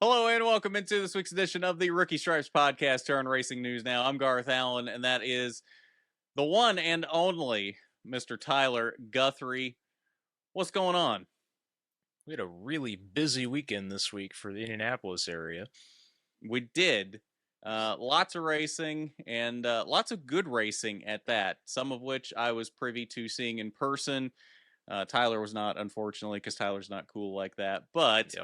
Hello and welcome into this week's edition of the Rookie Stripes podcast, Turn Racing News Now. I'm Garth Allan, and that is the one and only Mr. Tyler Guthrie. What's going on? We had a really busy weekend this week for the Indianapolis area. We did. Lots of racing and lots of good racing at that, some of which I was privy to seeing in person. Tyler was not, unfortunately, because Tyler's not cool like that. But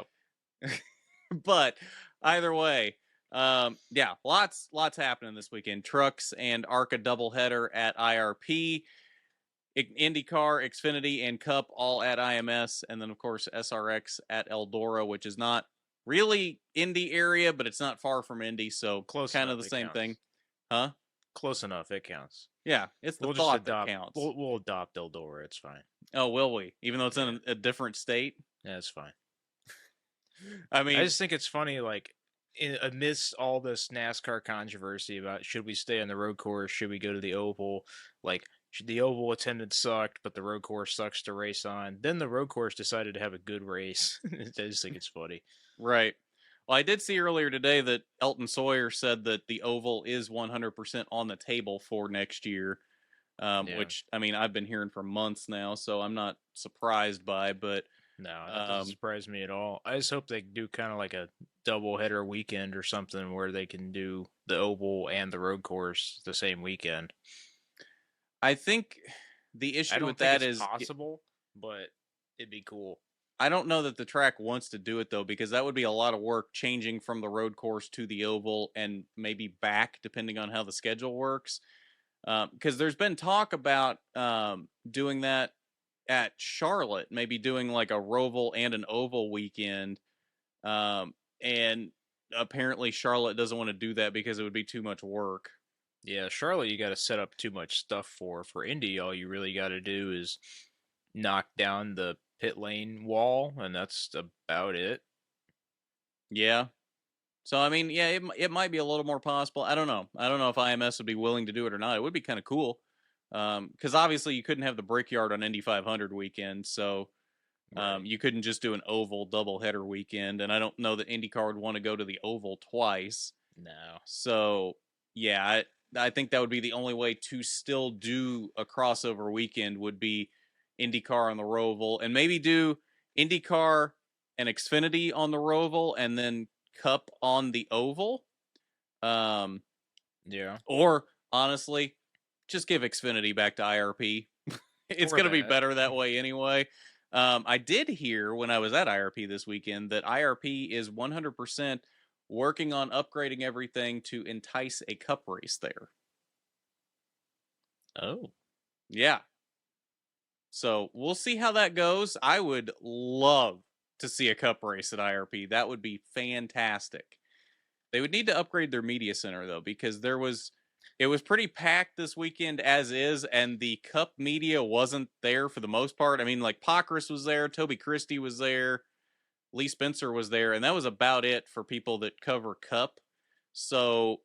but either way, lots happening this weekend. Trucks and ARCA doubleheader at IRP, IndyCar, Xfinity, and Cup all at IMS, and then of course SRX at Eldora, which is not really Indy area, but it's not far from Indy, so Close kind enough, of the it same counts. thing, huh? Close enough, it counts. Yeah, it's the thought that counts. We'll adopt Eldora. It's fine. Oh, will we? Even though it's in a different state? Yeah, it's fine. I mean, I just think it's funny, like, amidst all this NASCAR controversy about should we stay on the road course, should we go to the oval, like, the oval attendance sucked, but the road course sucks to race on. Then the road course decided to have a good race. I just think it's funny. Right. Well, I did see earlier today that Elton Sawyer said that the oval is 100% on the table for next year, which, I mean, I've been hearing for months now, so I'm not surprised by, but... No, that doesn't surprise me at all. I just hope they do kind of like a double-header weekend or something where they can do the oval and the road course the same weekend. I think the issue with that is possible, but it'd be cool. I don't know that the track wants to do it, though, because that would be a lot of work changing from the road course to the oval and maybe back, depending on how the schedule works. Because there's been talk about doing that at Charlotte, maybe doing like a Roval and an oval weekend. And apparently Charlotte doesn't want to do that because it would be too much work. Yeah, Charlotte, you got to set up too much stuff for Indy. All you really got to do is knock down the pit lane wall, and that's about it. Yeah. So, I mean, yeah, it might be a little more possible. I don't know. I don't know if IMS would be willing to do it or not. It would be kind of cool. Because obviously you couldn't have the Brickyard on Indy 500 weekend, so you couldn't just do an oval doubleheader weekend, and I don't know that IndyCar would want to go to the oval twice. No. So, yeah, I think that would be the only way to still do a crossover weekend would be IndyCar on the Roval, and maybe do IndyCar and Xfinity on the Roval, and then Cup on the oval. Yeah. Or, honestly, just give Xfinity back to IRP. It's going to be better that way anyway. I did hear when I was at IRP this weekend that IRP is 100% working on upgrading everything to entice a cup race there. Oh. Yeah. So we'll see how that goes. I would love to see a cup race at IRP. That would be fantastic. They would need to upgrade their media center, though, because it was pretty packed this weekend as is, and the Cup media wasn't there for the most part. I mean, like, Pockris was there, Toby Christie was there, Lee Spencer was there, and that was about it for people that cover Cup. So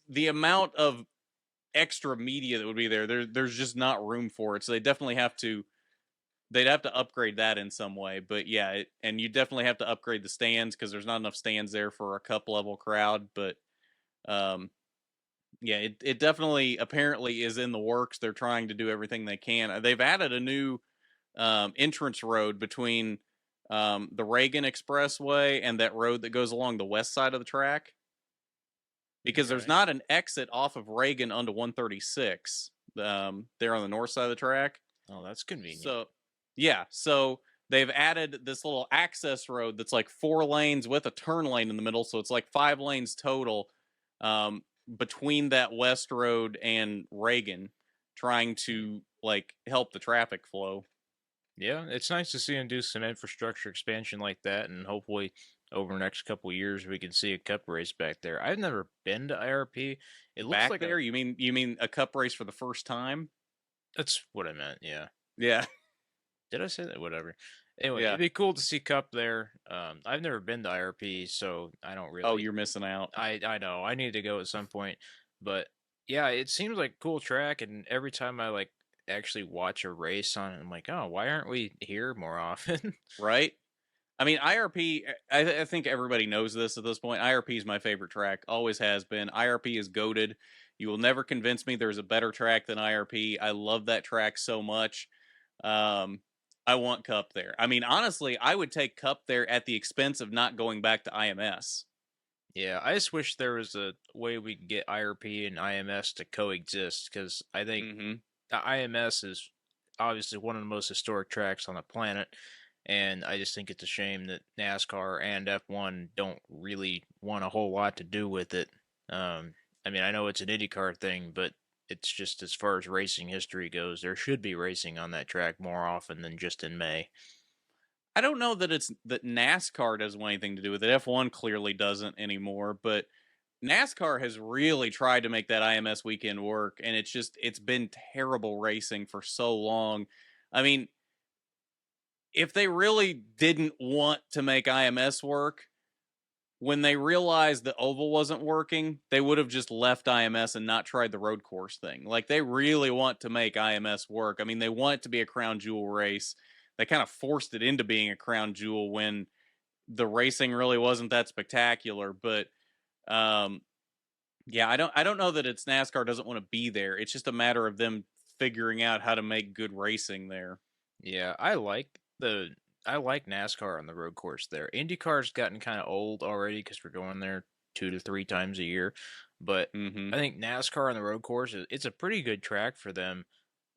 the amount of extra media that would be there's just not room for it. So they'd have to upgrade that in some way. But yeah, and you definitely have to upgrade the stands because there's not enough stands there for a Cup level crowd. But yeah, it definitely apparently is in the works. They're trying to do everything they can. They've added a new entrance road between the Reagan Expressway and that road that goes along the west side of the track. Because there's not an exit off of Reagan onto 136 there on the north side of the track. Oh, that's convenient. So, yeah. So they've added this little access road that's like 4 lanes with a turn lane in the middle. So it's like 5 lanes total between that west road and Reagan, trying to like help the traffic flow. Yeah, it's nice to see them do some infrastructure expansion like that, and hopefully over the next couple of years we can see a cup race back there. I've never been to IRP. It looks back like there. You mean a cup race for the first time? That's what I meant. Yeah. Yeah. Did I say that? Whatever. Anyway, yeah. It'd be cool to see Cup there. I've never been to IRP, so I don't really. Oh, you're missing out. I know. I need to go at some point, but yeah, it seems like a cool track, and every time I like actually watch a race on it, I'm like, oh, why aren't we here more often? Right. I mean, IRP, I think everybody knows this at this point. IRP is my favorite track, always has been. IRP is goated. You will never convince me there's a better track than IRP. I love that track so much. Um, I want Cup there. I mean, honestly, I would take Cup there at the expense of not going back to IMS. Yeah, I just wish there was a way we could get IRP and IMS to coexist because I think Hmm. the IMS is obviously one of the most historic tracks on the planet, and I just think it's a shame that NASCAR and F1 don't really want a whole lot to do with it. I mean, I know it's an IndyCar thing, but it's just as far as racing history goes, there should be racing on that track more often than just in May. I don't know that it's that NASCAR doesn't want anything to do with it. F1 clearly doesn't anymore, but NASCAR has really tried to make that IMS weekend work, and it's been terrible racing for so long. I mean, if they really didn't want to make IMS work, when they realized the oval wasn't working, they would have just left IMS and not tried the road course thing. Like they really want to make IMS work. I mean, they want it to be a crown jewel race. They kind of forced it into being a crown jewel when the racing really wasn't that spectacular. But um, yeah, I don't know that it's NASCAR doesn't want to be there. It's just a matter of them figuring out how to make good racing there. Yeah, I like NASCAR on the road course there. IndyCar's gotten kind of old already because we're going there 2 to 3 times a year, but Hmm. I think NASCAR on the road course it's a pretty good track for them,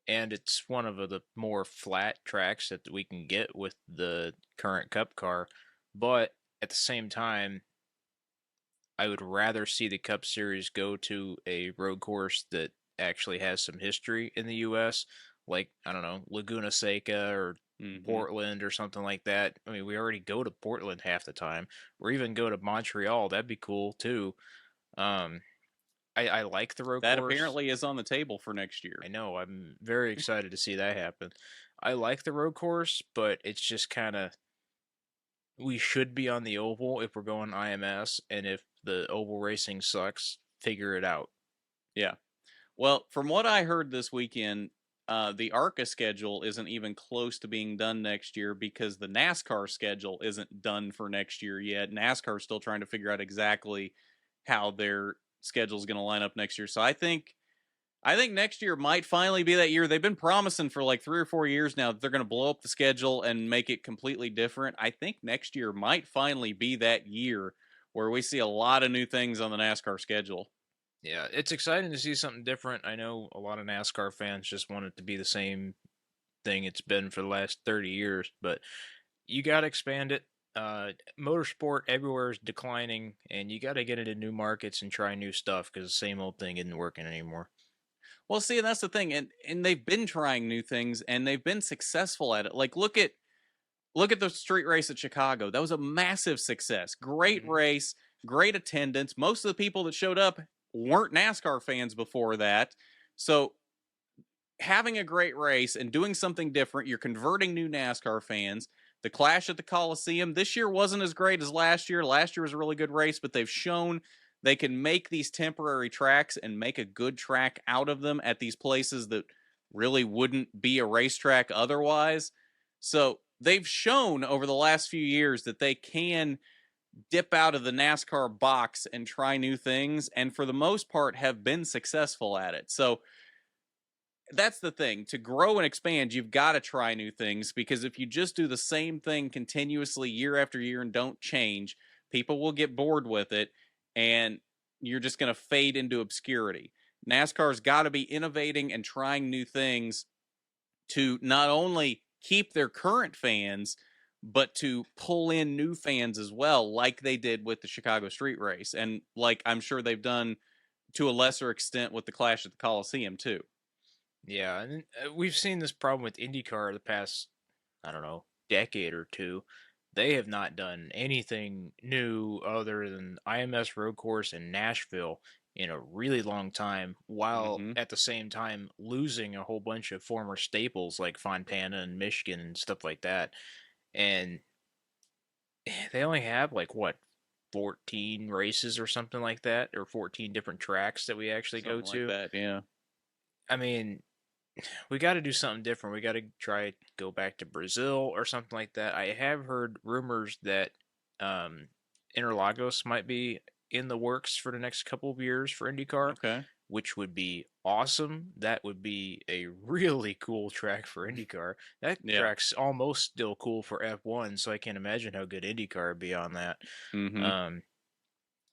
and it's one of the more flat tracks that we can get with the current Cup car. But at the same time, I would rather see the Cup Series go to a road course that actually has some history in the U.S., like, I don't know, Laguna Seca or Hmm. Portland or something like that. I mean, we already go to Portland half the time, or even go to Montreal. That'd be cool too. Um, I like the road That course. apparently is on the table for next year. I know. I'm very excited to see that happen. I like the road course, but it's just kind of we should be on the oval if we're going IMS, and if the oval racing sucks, figure it out. Yeah. Well, from what I heard this weekend, the ARCA schedule isn't even close to being done next year because the NASCAR schedule isn't done for next year yet. NASCAR is still trying to figure out exactly how their schedule is going to line up next year. So I think next year might finally be that year. They've been promising for like 3 or 4 years now that they're going to blow up the schedule and make it completely different. I think next year might finally be that year where we see a lot of new things on the NASCAR schedule. Yeah, it's exciting to see something different. I know a lot of NASCAR fans just want it to be the same thing it's been for the last 30 years, but you got to expand it. Motorsport everywhere is declining, and you got to get into new markets and try new stuff because the same old thing isn't working anymore. Well, see, and that's the thing, and they've been trying new things, and they've been successful at it. Like, look at the street race at Chicago. That was a massive success. Great Hmm. race, great attendance. Most of the people that showed up weren't NASCAR fans before that. So having a great race and doing something different, you're converting new NASCAR fans. The Clash at the Coliseum this year wasn't as great as last year. Last year was a really good race, but they've shown they can make these temporary tracks and make a good track out of them at these places that really wouldn't be a racetrack otherwise. So they've shown over the last few years that they can dip out of the NASCAR box and try new things, and for the most part have been successful at it. So that's the thing. To grow and expand, you've got to try new things because if you just do the same thing continuously year after year and don't change, people will get bored with it and you're just going to fade into obscurity. NASCAR's got to be innovating and trying new things to not only keep their current fans, but to pull in new fans as well, like they did with the Chicago Street Race. And like I'm sure they've done to a lesser extent with the Clash at the Coliseum, too. Yeah, and we've seen this problem with IndyCar the past, I don't know, decade or two. They have not done anything new other than IMS Road Course in Nashville in a really long time, while Hmm. at the same time losing a whole bunch of former staples like Fontana and Michigan and stuff like that. And they only have like what 14 races or something like that, or 14 different tracks that we actually go Something like to. that, yeah. I mean, We got to do something different. We got to try go back to Brazil or something like that. I have heard rumors that um, Interlagos might be in the works for the next couple of years for IndyCar, Okay. which would be awesome. That would be a really cool track for IndyCar. That Yeah. track's almost still cool for F1, so I can't imagine how good IndyCar would be on that. Mm-hmm. Um,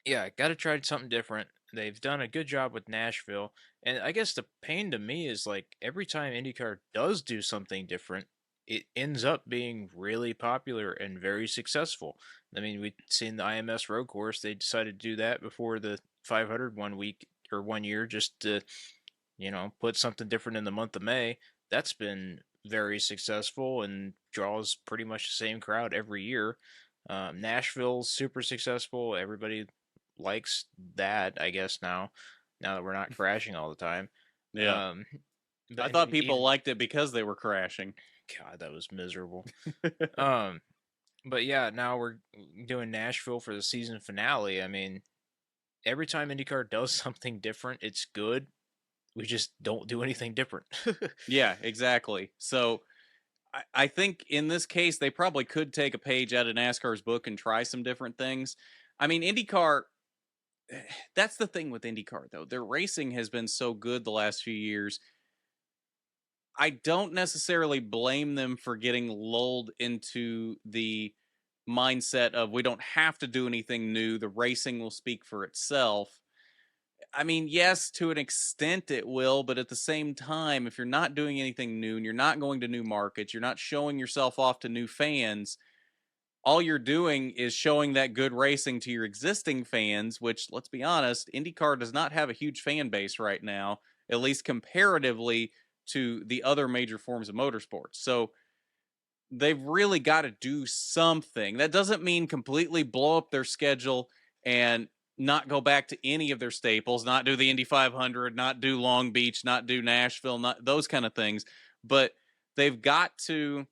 yeah, got to try something different. They've done a good job with Nashville. And I guess the pain to me is like every time IndyCar does do something different, it ends up being really popular and very successful. I mean, we've seen the IMS road course. They decided to do that before the 500 1 week or 1 year just to, put something different in the month of May. That's been very successful and draws pretty much the same crowd every year. Nashville's super successful. Everybody likes that, I guess now that we're not crashing all the time. Yeah. Um, but I and thought then people even liked it because they were crashing. God, that was miserable. Um, but yeah, now we're doing Nashville for the season finale. I mean, every time IndyCar does something different, it's good. We just don't do anything different. Yeah, exactly. So I think in this case, they probably could take a page out of NASCAR's book and try some different things. I mean, IndyCar, that's the thing with IndyCar, though. Their racing has been so good the last few years. I don't necessarily blame them for getting lulled into the mindset of we don't have to do anything new. The racing will speak for itself. I mean, yes, to an extent it will, but at the same time, if you're not doing anything new and you're not going to new markets, you're not showing yourself off to new fans, all you're doing is showing that good racing to your existing fans, which, let's be honest, IndyCar does not have a huge fan base right now, at least comparatively to the other major forms of motorsports. So they've really got to do something. That doesn't mean completely blow up their schedule and not go back to any of their staples, not do the Indy 500, not do Long Beach, not do Nashville, not those kind of things. But they've got to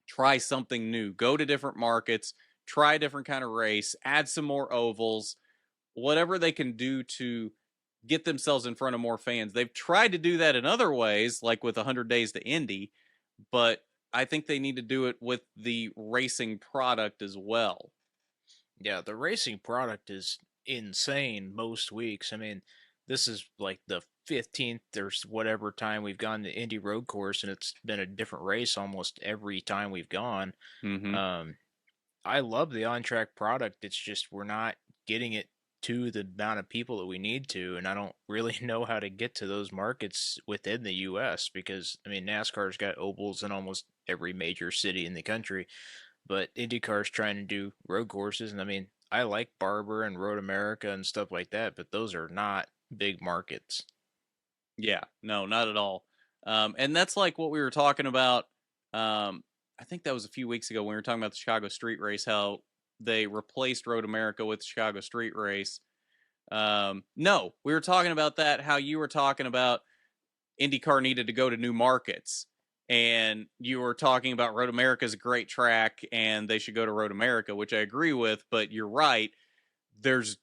try something new, go to different markets, try a different kind of race, add some more ovals, whatever they can do to get themselves in front of more fans. They've tried to do that in other ways, like with 100 Days to Indy, but I think they need to do it with the racing product as well. Yeah, the racing product is insane most weeks. I mean, this is like the 15th or whatever time we've gone to Indy Road Course, and it's been a different race almost every time we've gone. Mm-hmm. Um, I love the on track product. It's just we're not getting it to the amount of people that we need to, and I don't really know how to get to those markets within the U.S. because I mean NASCAR's got ovals in almost every major city in the country, but IndyCar's trying to do road courses, and I mean I like Barber and Road America and stuff like that, but those are not big markets. Yeah, no, not at all. And that's like what we were talking about. I think that was a few weeks ago when we were talking about the Chicago Street Race, how they replaced Road America with the Chicago Street Race. No, we were talking about that, how you were talking about IndyCar needed to go to new markets. And you were talking about Road America is a great track and they should go to Road America, which I agree with, but you're right. There's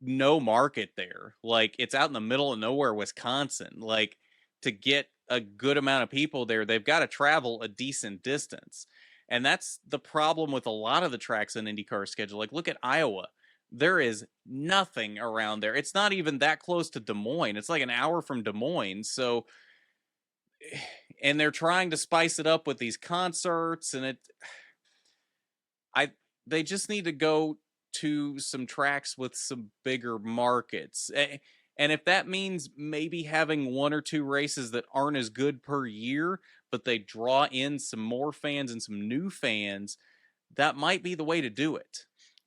no market there. Like it's out in the middle of nowhere, Wisconsin. Like to get a good amount of people there, they've got to travel a decent distance. And that's the problem with a lot of the tracks in IndyCar schedule. Like look at Iowa. There is nothing around there. It's not even that close to Des Moines. It's like an hour from Des Moines. So and they're trying to spice it up with these concerts and I they just need to go to some tracks with some bigger markets. And if that means maybe having one or two races that aren't as good per year, but they draw in some more fans and some new fans, that might be the way to do it.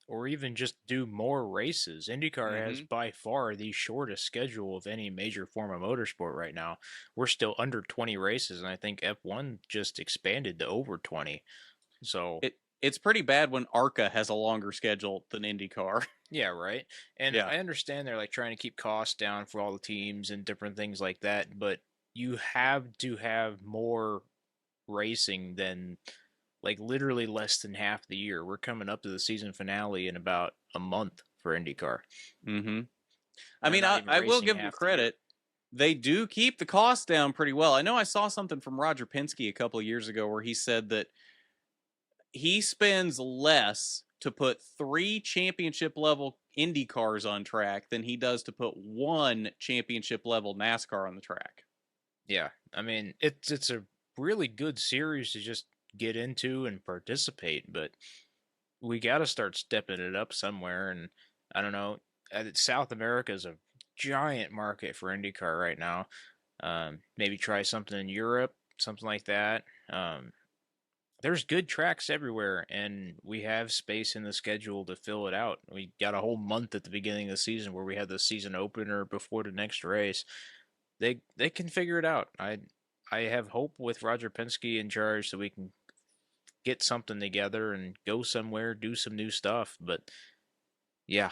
Or even just do more races. IndyCar has Mhm. by far the shortest schedule of any major form of motorsport right now. We're still under 20 races, and I think F1 just expanded to over 20. So, It's pretty bad when ARCA has a longer schedule than IndyCar. yeah, right. And Yeah. I understand they're like trying to keep costs down for all the teams and different things like that, but you have to have more racing than like literally less than half the year. We're coming up to the season finale in about a month for IndyCar. Mhm. I They're mean, not I even I will racing give them half the year. credit. they do keep the cost down pretty well. I know I saw something from Roger Penske a couple of years ago where he said that he spends less to put 3 championship level Indy cars on track than he does to put 1 championship level NASCAR on the track. Yeah, I mean it's a really good series to just get into and participate, but we got to start stepping it up somewhere. And I don't know, South America is a giant market for IndyCar right now. Maybe try something in Europe, something like that. There's good tracks everywhere, and we have space in the schedule to fill it out. We got a whole month at the beginning of the season where we had the season opener before the next race. They can figure it out. I have hope with Roger Penske in charge that we can get something together and go somewhere, do some new stuff. But yeah,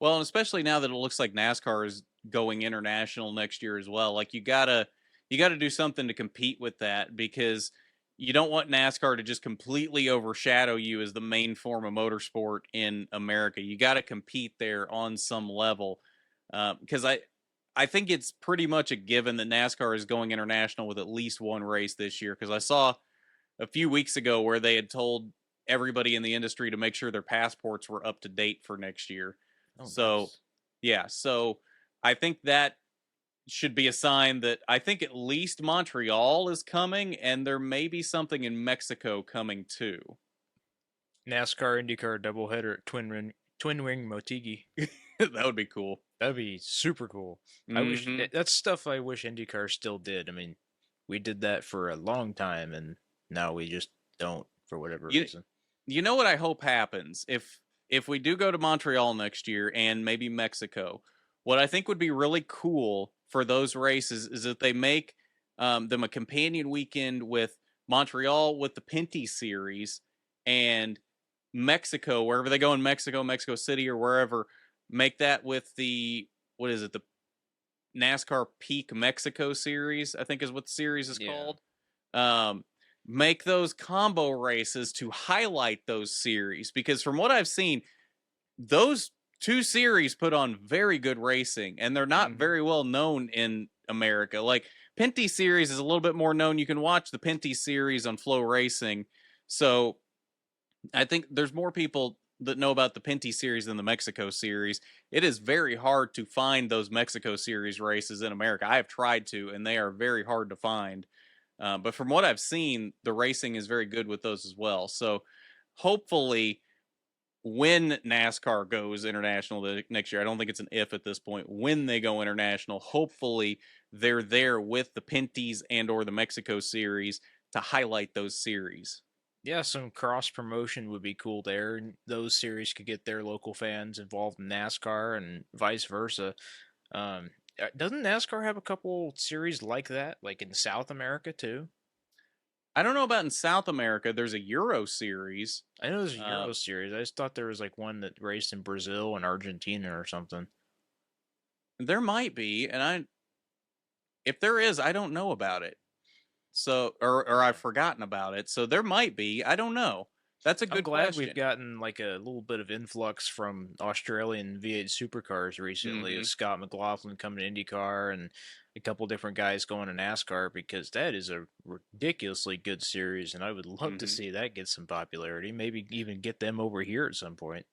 Well, and especially now that it looks like NASCAR is going international next year as well. Like you gotta do something to compete with that because you don't want NASCAR to just completely overshadow you as the main form of motorsport in America. You got to compete there on some level because I think it's pretty much a given that NASCAR is going international with at least one race this year. Because I saw a few weeks ago where they had told everybody in the industry to make sure their passports were up to date for next year. oh So, nice. yeah, so I think that should be a sign that I think at least Montreal is coming, and there may be something in Mexico coming too. NASCAR IndyCar doubleheader twin wing Motegi. That would be cool. That'd be super cool. I wish Hmm. that's stuff I wish IndyCar still did. I mean, we did that for a long time, and now we just don't for whatever You reason. you know what I hope happens if we do go to Montreal next year and maybe Mexico. What I think would be really cool for those races is that they make them a companion weekend with Montreal with the Pinty series and Mexico, wherever they go in Mexico, Mexico City or wherever, make that with the what is it, the NASCAR Peak Mexico series, I think is what the series is Yeah. called. Um, make those combo races to highlight those series because from what I've seen, those two series put on very good racing and they're not Hmm. very well known in America. Like Pinty series is a little bit more known. You can watch the Pinty series on Flow Racing. So I think there's more people that know about the Pinty series than the Mexico series. It is very hard to find those Mexico series races in America. I have tried to, and they are very hard to find. But from what I've seen, the racing is very good with those as well. So hopefully, when NASCAR goes international next year, I don't think it's an if at this point. When they go international, hopefully they're there with the Pinties and or the Mexico series to highlight those series. Yeah, some cross promotion would be cool there. And those series could get their local fans involved in NASCAR and vice versa. Doesn't NASCAR have a couple series like that, like in South America too? I don't know about in South America. There's a Euro series. I know there's a Uh, Euro series. I just thought there was like one that raced in Brazil and Argentina or something. there might be, and I if there is, I don't know about it. So or I've Yeah. forgotten about it. So there might be. I don't know. That's a I'm good glad we've question. gotten like a little bit of influx from Australian V8 supercars recently, with Hmm. Scott McLaughlin coming to IndyCar and a couple different guys going to NASCAR, because that is a ridiculously good series, and I would love to Hmm. see that get some popularity. Maybe even get them over here at some point.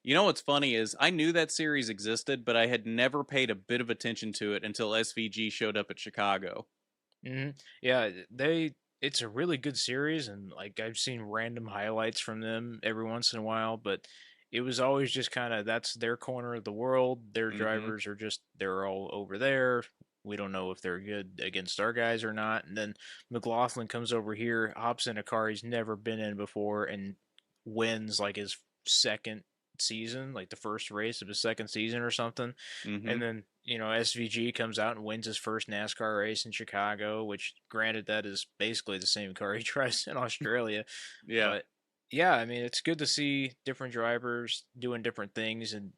You know what's funny is I knew that series existed, but I had never paid a bit of attention to it until SVG showed up at Chicago. Yeah, they. It's a really good series, and like I've seen random highlights from them every once in a while, but it was always just kind of that's their corner of the world. Their Hmm. drivers are just they're all over there. We don't know if they're good against our guys or not. And then McLaughlin comes over here, hops in a car he's never been in before, and wins like his second season, like the first race of his second season or something. Hmm. And then, SVG comes out and wins his first NASCAR race in Chicago, which, granted, that is basically the same car he drives in Australia. Yeah. But yeah, I mean, it's good to see different drivers doing different things. And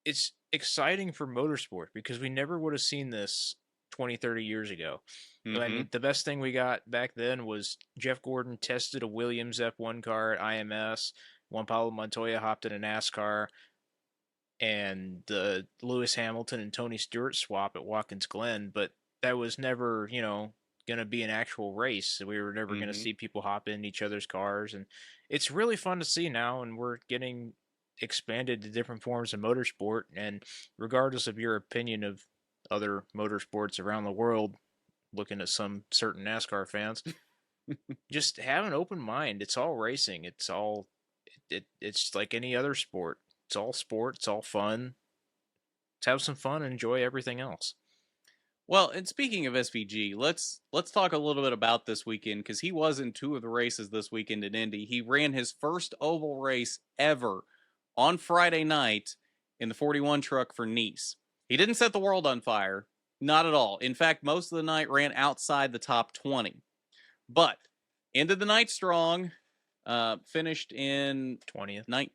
it's exciting for motorsport because we never would have seen this 20, 30 years ago. I Hmm. mean, the best thing we got back then was Jeff Gordon tested a Williams F1 car at IMS. Juan Pablo Montoya hopped in a NASCAR, and the Lewis Hamilton and Tony Stewart swap at Watkins Glen, but that was never, going to be an actual race. We were never going to Hmm. see people hop in each other's cars, and it's really fun to see now. And we're getting expanded to different forms of motorsport. And regardless of your opinion of other motorsports around the world, looking at some certain NASCAR fans, just have an open mind. It's all racing. It's like any other sport. It's all sport. It's all fun. Let's have some fun and enjoy everything else. Well, and speaking of SVG, let's talk a little bit about this weekend because he was in two of the races this weekend in Indy. He ran his first oval race ever on Friday night in the 41 truck for Nice. He didn't set the world on fire, not at all. In fact, most of the night ran outside the top 20, but ended the night strong. Finished in 20th, night.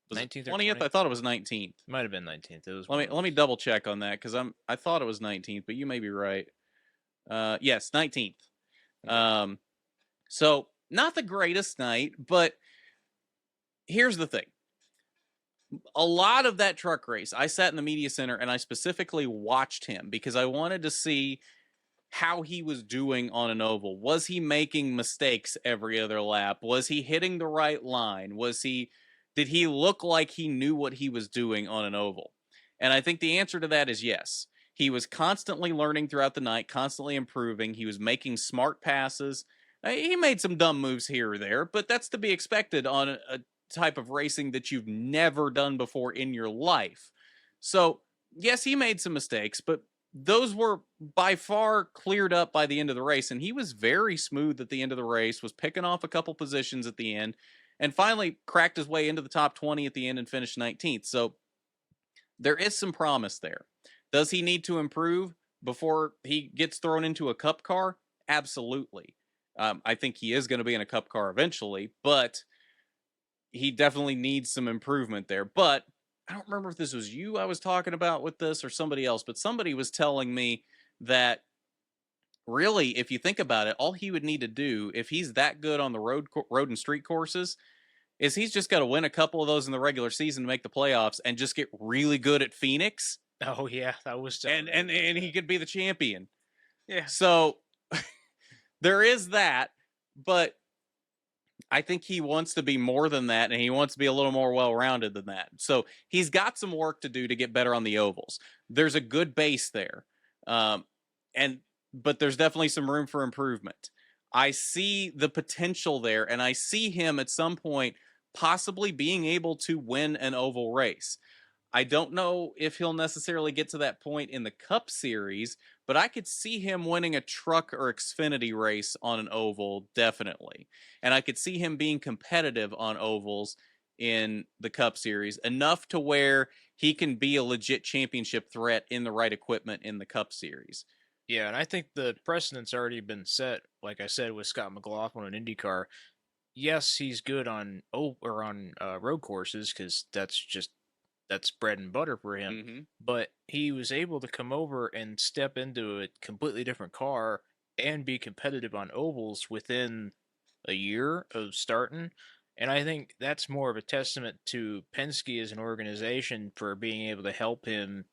Was it 19th or 20th? 20th? I thought it was 19th. Might have been 19th. It was Let me double check on that because I thought it was 19th, but you may be right. Yes, 19th. Okay. So not the greatest night, but here's the thing. A lot of that truck race, I sat in the media center and I specifically watched him because I wanted to see how he was doing on an oval. Was he making mistakes every other lap? Was he hitting the right line? Did he look like he knew what he was doing on an oval? And I think the answer to that is yes. He was constantly learning throughout the night, constantly improving. He was making smart passes. He made some dumb moves here or there, but that's to be expected on a type of racing that you've never done before in your life. So, yes, he made some mistakes, but those were by far cleared up by the end of the race. And he was very smooth at the end of the race, was picking off a couple positions at the end, and finally cracked his way into the top 20 at the end and finished 19th. So there is some promise there. Does he need to improve before he gets thrown into a cup car? Absolutely. I think he is going to be in a cup car eventually, but he definitely needs some improvement there. But I don't remember if this was you I was talking about with this or somebody else, but somebody was telling me that really, if you think about it, all he would need to do if he's that good on the road and street courses is he's just got to win a couple of those in the regular season to make the playoffs and just get really good at Phoenix, Oh yeah, that was and he could be the champion. yeah. So there is that, but I think he wants to be more than that, and he wants to be a little more well-rounded than that. So he's got some work to do to get better on the ovals. There's a good base there, and but there's definitely some room for improvement. I see the potential there, and I see him at some point possibly being able to win an oval race. I don't know if he'll necessarily get to that point in the Cup Series, but I could see him winning a truck or Xfinity race on an oval, definitely. And I could see him being competitive on ovals in the Cup Series, enough to where he can be a legit championship threat in the right equipment in the Cup Series. Yeah, and I think the precedent's already been set, like I said, with Scott McLaughlin in IndyCar. Yes, he's good on road courses because that's bread and butter for him. Mm-hmm. But he was able to come over and step into a completely different car and be competitive on ovals within a year of starting. And I think that's more of a testament to Penske as an organization for being able to help him.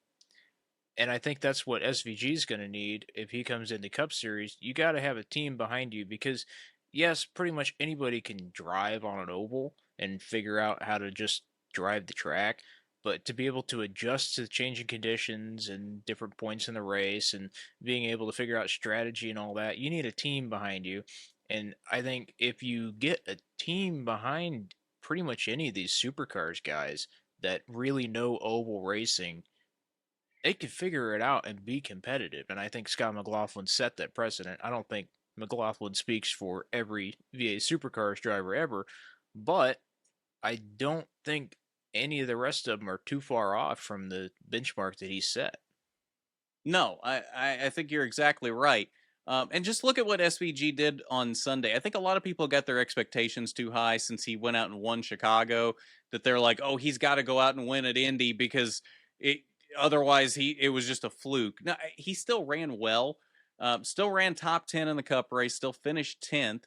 And I think that's what SVG is going to need if he comes in the Cup Series. You got to have a team behind you because, yes, pretty much anybody can drive on an oval and figure out how to just drive the track. But to be able to adjust to the changing conditions and different points in the race and being able to figure out strategy and all that, you need a team behind you. And I think if you get a team behind pretty much any of these supercars guys that really know oval racing, they could figure it out and be competitive. And I think Scott McLaughlin set that precedent. I don't think McLaughlin speaks for every VA Supercars driver ever, but I don't think any of the rest of them are too far off from the benchmark that he set. No, I think you're exactly right. And just look at what SVG did on Sunday. I think a lot of people got their expectations too high since he went out and won Chicago. That they're like, oh, he's got to go out and win at Indy because otherwise it was just a fluke. No, he still ran well, still ran top 10 in the Cup race, still finished 10th.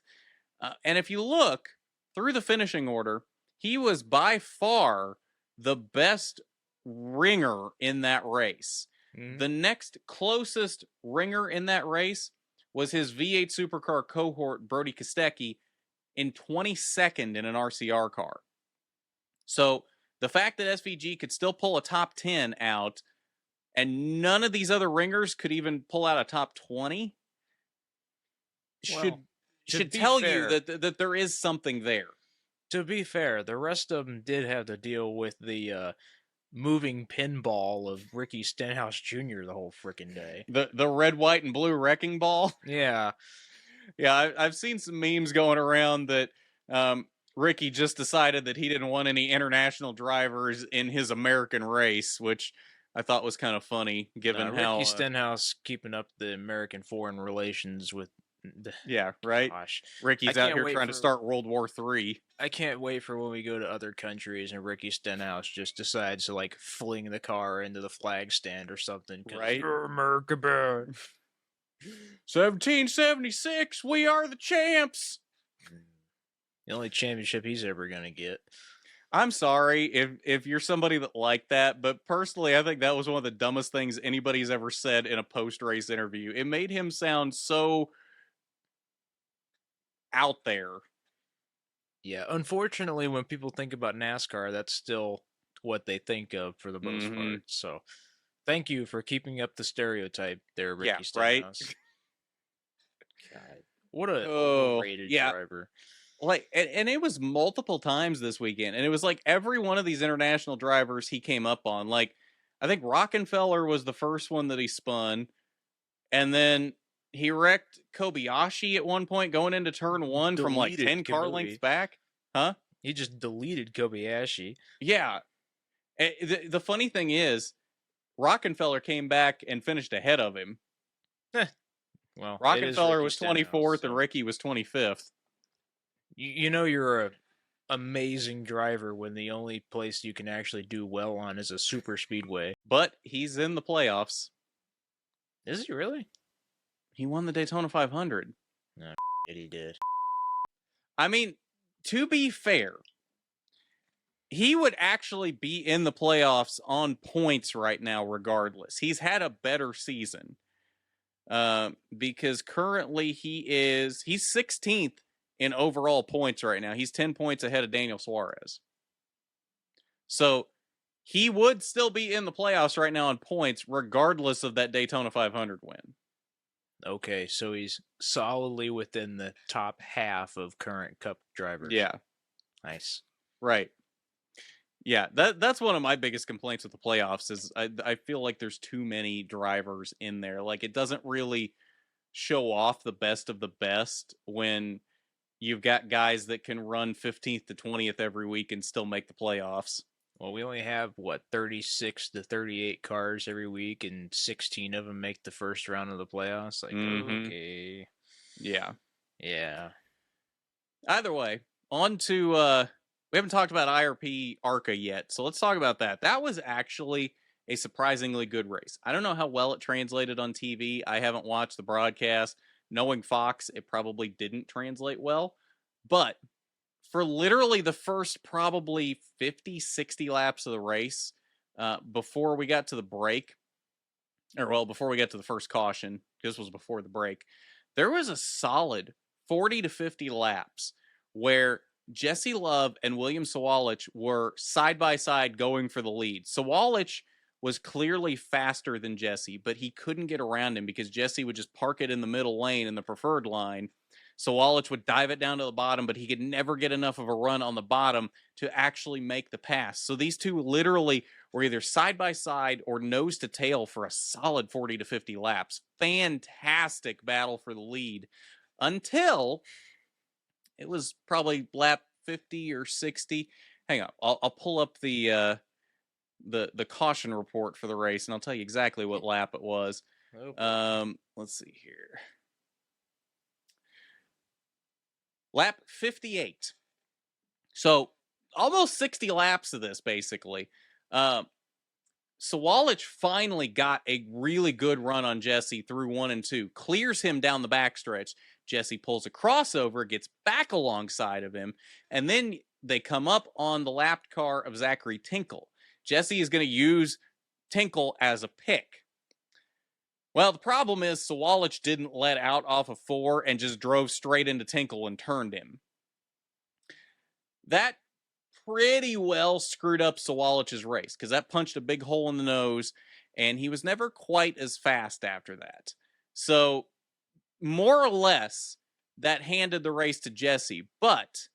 And if you look through the finishing order, he was by far the best ringer in that race. Mhm. The next closest ringer in that race was his V8 supercar cohort, Brody Kostecki, in 22nd in an RCR car. So the fact that SVG could still pull a top 10 out and none of these other ringers could even pull out a top 20 Well, to should be tell you fair, that there is something there. the rest of them did have to deal with the moving pinball of Ricky Stenhouse Jr. the whole freaking day. The red, white, and blue wrecking ball. Yeah. Yeah, I've seen some memes going around that Ricky just decided that he didn't want any international drivers in his American race, which I thought was kind of funny, given how Ricky Stenhouse keeping up the American foreign relations with. Yeah, right. Gosh, Ricky's out here trying to start World War III. I can't wait for when we go to other countries and Ricky Stenhouse just decides to like fling the car into the flag stand or something. Right. You're America bad. 1776, we are the champs. The only championship he's ever gonna get. I'm sorry if you're somebody that liked that, but personally, I think that was one of the dumbest things anybody's ever said in a post-race interview. It made him sound so out there. Yeah, unfortunately, when people think about NASCAR, that's still what they think of for the most part. So, thank you for keeping up the stereotype there, Ricky Stenhouse. Right? God, what a overrated driver. Like, and it was multiple times this weekend, and it was like every one of these international drivers he came up on. Like, I think Rockefeller was the first one that he spun, and then he wrecked Kobayashi at one point going into turn 1 from like 10 car lengths back. Huh? He just deleted Kobayashi. Yeah. The funny thing is, Rockefeller came back and finished ahead of him. Well, Rockefeller was 24th and Ricky was 25th. You know you're a amazing driver when the only place you can actually do well on is a super speedway. But he's in the playoffs. Is he really? He won the Daytona 500. No, he did. I mean, to be fair, he would actually be in the playoffs on points right now regardless. He's had a better season. Because currently he's 16th in overall points right now. He's 10 points ahead of Daniel Suarez. So he would still be in the playoffs right now on points regardless of that Daytona 500 win. Okay, so he's solidly within the top half of current Cup drivers. Yeah. Nice. Right. Yeah, that's one of my biggest complaints with the playoffs is I feel like there's too many drivers in there. Like, it doesn't really show off the best of the best when you've got guys that can run 15th to 20th every week and still make the playoffs. Well, we only have, 36 to 38 cars every week, and 16 of them make the first round of the playoffs. Like, okay. Yeah. Yeah. Either way, on to, we haven't talked about IRP ARCA yet, so let's talk about that. That was actually a surprisingly good race. I don't know how well it translated on TV. I haven't watched the broadcast. Knowing Fox, it probably didn't translate well. But for literally the first probably 50, 60 laps of the race, before we got to the break, before we got to the first caution, this was before the break, there was a solid 40 to 50 laps where Jesse Love and William Sawalich were side by side going for the lead. Sawalich was clearly faster than Jesse, but he couldn't get around him because Jesse would just park it in the middle lane in the preferred line. Sawalich would dive it down to the bottom, but he could never get enough of a run on the bottom to actually make the pass. So these two literally were either side by side or nose to tail for a solid 40 to 50 laps. Fantastic battle for the lead until it was probably lap 50 or 60. Hang on, I'll pull up the caution report for the race, and I'll tell you exactly what lap it was. Let's see here. Lap 58. So almost 60 laps of this, basically. Sawalich finally got a really good run on Jesse through 1 and 2, clears him down the backstretch. Jesse pulls a crossover, gets back alongside of him, and then they come up on the lapped car of Zachary Tinkle. Jesse is going to use Tinkle as a pick. Well, the problem is Sawalich didn't let out off of 4 and just drove straight into Tinkle and turned him. That pretty well screwed up Sawalich's race because that punched a big hole in the nose, and he was never quite as fast after that. So, more or less, that handed the race to Jesse. But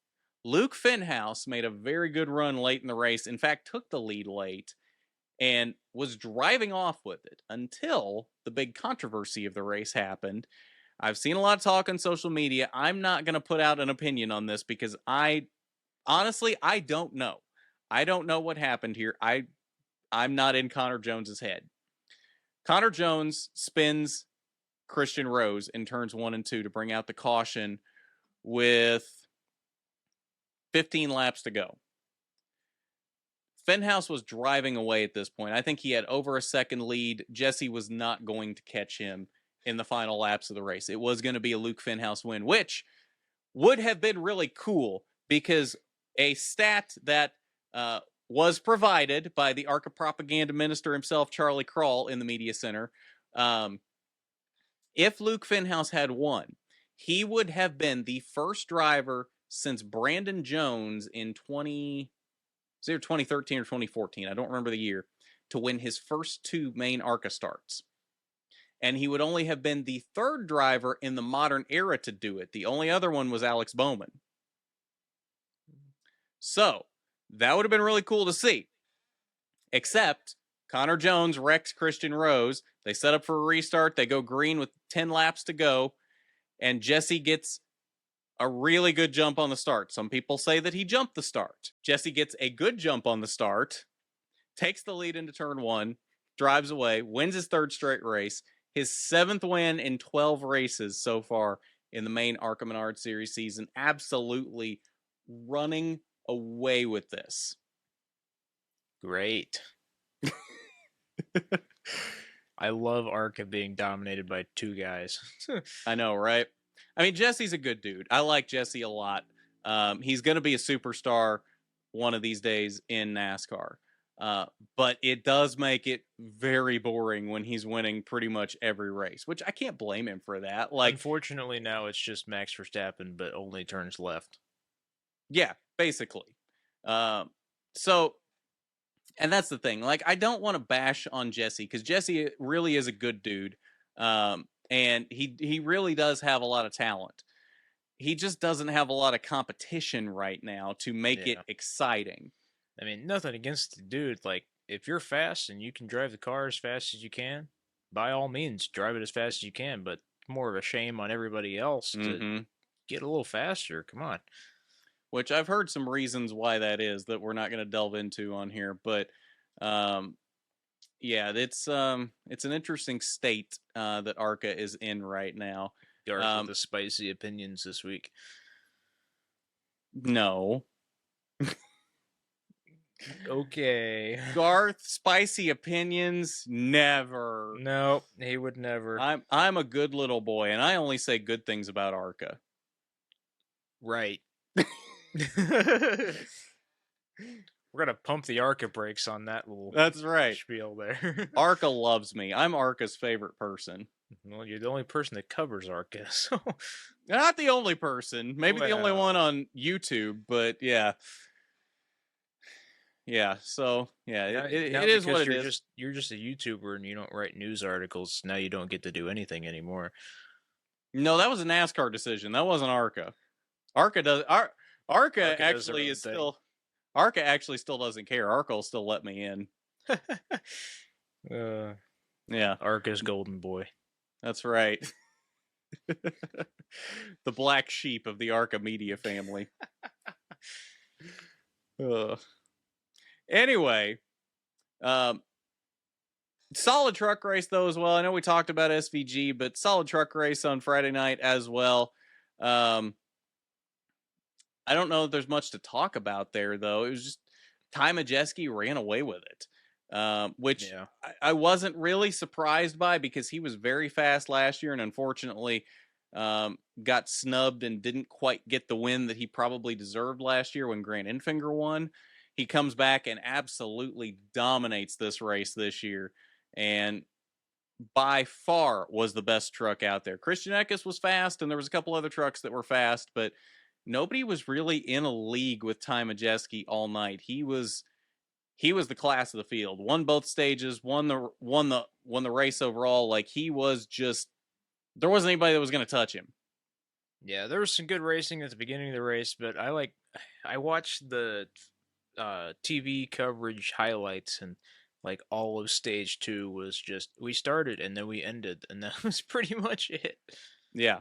Luke Fenhouse made a very good run late in the race. In fact, took the lead late and was driving off with it until the big controversy of the race happened. I've seen a lot of talk on social media. I'm not going to put out an opinion on this because honestly, I don't know. I don't know what happened here. I'm not in Connor Jones's head. Connor Jones spins Christian Rose in turns 1 and 2 to bring out the caution with 15 laps to go. Fenhouse was driving away at this point. I think he had over a second lead. Jesse was not going to catch him in the final laps of the race. It was going to be a Luke Fenhouse win, which would have been really cool because a stat that was provided by the ARCA propaganda minister himself, Charlie Kral, in the media center. If Luke Fenhouse had won, he would have been the first driver since Brandon Jones in 2013 or 2014, I don't remember the year, to win his first 2 main ARCA starts. And he would only have been the 3rd driver in the modern era to do it. The only other one was Alex Bowman. So, that would have been really cool to see. Except, Connor Jones wrecks Christian Rose. They set up for a restart. They go green with 10 laps to go. And Jesse gets a really good jump on the start. Some people say that he jumped the start. Jesse gets a good jump on the start, takes the lead into turn 1, drives away, wins his 3rd straight race, his 7th win in 12 races so far in the main ARCA Menard Series season. Absolutely running away with this. Great. I love ARCA being dominated by 2 guys. I know, right? I mean, Jesse's a good dude. I like Jesse a lot. He's going to be a superstar one of these days in NASCAR. But it does make it very boring when he's winning pretty much every race, which I can't blame him for that. Like, unfortunately, now it's just Max Verstappen, but only turns left. Yeah, basically. So, and that's the thing. Like, I don't want to bash on Jesse because Jesse really is a good dude. And he really does have a lot of talent. He just doesn't have a lot of competition right now to make it exciting. I mean, nothing against the dude. Like, if you're fast and you can drive the car as fast as you can, by all means, drive it as fast as you can. But more of a shame on everybody else to get a little faster. Come on. Which I've heard some reasons why that is that we're not going to delve into on here. But, yeah, it's an interesting state that ARCA is in right now. Garth with the spicy opinions this week. No. Okay. Garth, spicy opinions, never. No, he would never. I'm a good little boy, and I only say good things about ARCA. Right. We're gonna pump the ARCA brakes on that little That's right. spiel there. ARCA loves me. I'm ARCA's favorite person. Well, you're the only person that covers ARCA, so not the only person. Maybe the only one on YouTube, but yeah. Yeah, so yeah, it is what it is. You're just a YouTuber and you don't write news articles. Now you don't get to do anything anymore. No, that was a NASCAR decision. That wasn't ARCA. ARCA actually still doesn't care. ARCA will still let me in. Yeah, ARCA's golden boy. That's right. The black sheep of the ARCA media family. Anyway, solid truck race though as well. I know we talked about SVG, but solid truck race on Friday night as well. I don't know if there's much to talk about there though. It was just Ty Majeski ran away with it. Which I wasn't really surprised by because he was very fast last year and unfortunately got snubbed and didn't quite get the win that he probably deserved last year when Grant Enfinger won. he comes back and absolutely dominates this race this year, and by far was the best truck out there. Christian Eckes was fast, and there was a couple other trucks that were fast, but nobody was really in a league with Ty Majeski all night. He was the class of the field. Won both stages, won the race overall. Like, he was just, there wasn't anybody that was going to touch him. Yeah, there was some good racing at the beginning of the race, but I watched the TV coverage highlights, and like all of stage 2 was just we started and then we ended, and that was pretty much it. Yeah.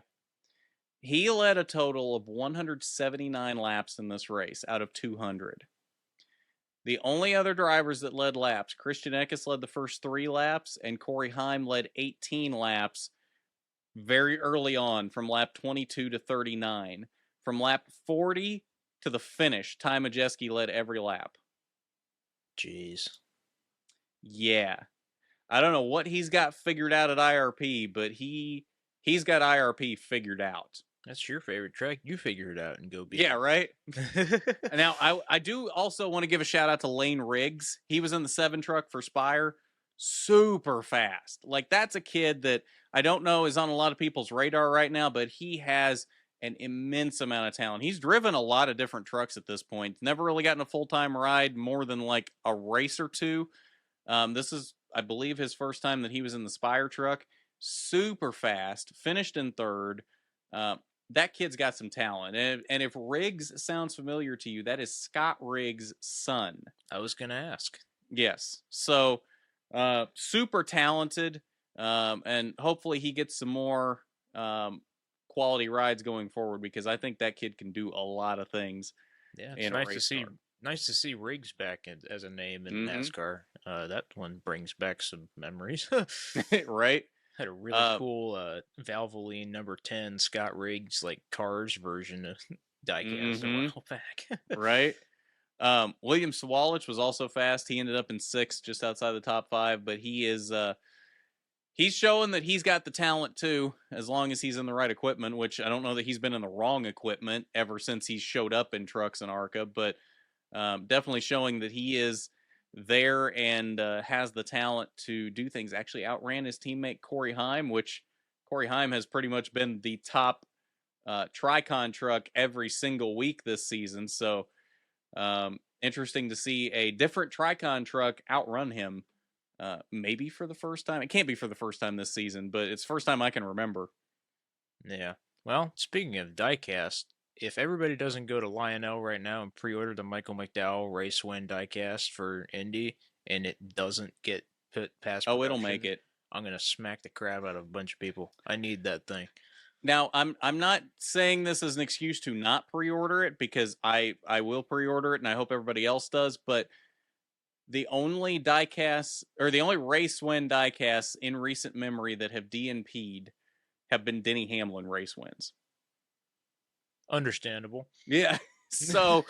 He led a total of 179 laps in this race out of 200. The only other drivers that led laps, Christian Eckes led the first 3 laps, and Corey Heim led 18 laps very early on, from lap 22 to 39. From lap 40 to the finish, Ty Majeski led every lap. Jeez. Yeah. I don't know what he's got figured out at IRP, but he's got IRP figured out. That's your favorite track. You figure it out and go beat. Yeah, right? Now, I do also want to give a shout out to Lane Riggs. He was in the 7 truck for Spire. Super fast. Like, that's a kid that I don't know is on a lot of people's radar right now, but he has an immense amount of talent. He's driven a lot of different trucks at this point. Never really gotten a full-time ride more than like a race or two. This is, I believe, his first time that he was in the Spire truck. Super fast. Finished in 3rd. That kid's got some talent. And if Riggs sounds familiar to you, that is Scott Riggs' son. I was going to ask. Yes. So, super talented. And hopefully he gets some more quality rides going forward, because I think that kid can do a lot of things. Yeah, it's nice to see Riggs back as a name in NASCAR. That one brings back some memories. Right? Had a really cool Valvoline number 10 Scott Riggs like Cars version of diecast a while back. Right? William Sawalich was also fast. He ended up in 6th, just outside the top 5, but he is he's showing that he's got the talent too, as long as he's in the right equipment, which I don't know that he's been in the wrong equipment ever since he showed up in trucks and ARCA, but definitely showing that he is there and has the talent to do things. Actually outran his teammate Corey Heim, which Corey Heim has pretty much been the top Tricon truck every single week this season. So interesting to see a different Tricon truck outrun him, maybe for the first time. It can't be for the first time this season, but it's the first time I can remember. Yeah. Well, speaking of diecast, if everybody doesn't go to Lionel right now and pre-order the Michael McDowell Race Win diecast for Indy, and it doesn't get put past production, it'll make it. I'm gonna smack the crap out of a bunch of people. I need that thing. Now, I'm not saying this as an excuse to not pre-order it, because I will pre-order it, and I hope everybody else does, but the only diecasts, or the only Race Win diecasts in recent memory that have DNP'd have been Denny Hamlin race wins. Understandable. Yeah. So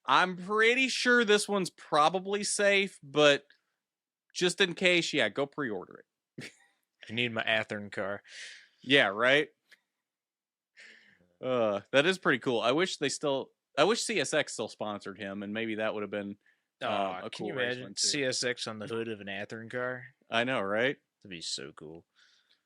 I'm pretty sure this one's probably safe, but just in case, yeah, go pre-order it. I need my Athearn car. Yeah, right? That is pretty cool. I wish CSX still sponsored him, and maybe that would have been a cool. Can you imagine CSX on the hood of an Athearn car? I know, right? That'd be so cool.